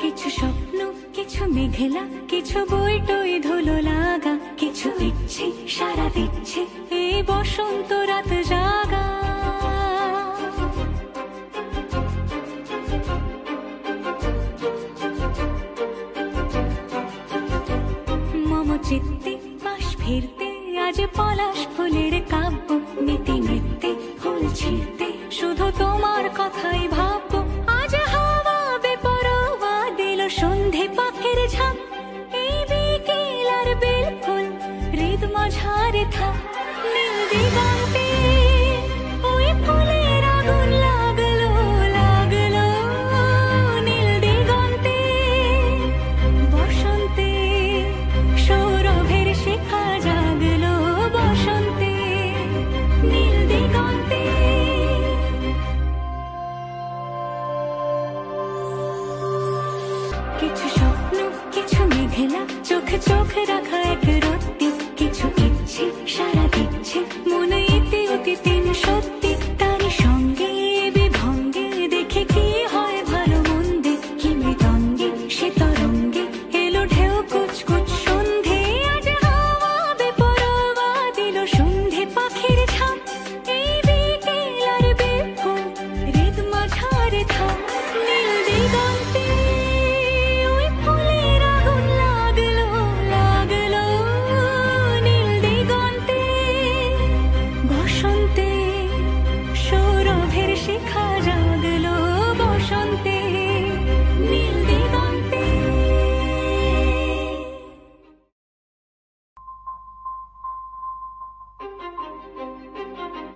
কিছু স্বপ্ন, কিছু মেঘলা, কিছু বই টই ধুলো লাগা, কিছু ইচ্ছে সারা দিচ্ছে এই বসন্ত রাত জাগা। মম চিত্তে পাশ ফিরতে আজ পলাশ ফুলের কাব্য, নীতি নৃত্যে ফুল ছিঁড়তে শুধু তোমার কথাই ভাববো। আজ হাওয়া বেপরোয়া দিল সন্ধে পাখির ঝাঁক, এই বিকেল আর বেল ফুল হৃদ মাঝারে থাক। নীল দিগন্তে ওই ফুলের আগুন লাগলো লাগলো, নীল দিগন্তে বসন্তে সৌরভের শিখা জাগলো, বসন্তে নীল দিগন্তে। কিছু স্বপ্ন, কিছু মেঘলা, চোখে চোখ রাখা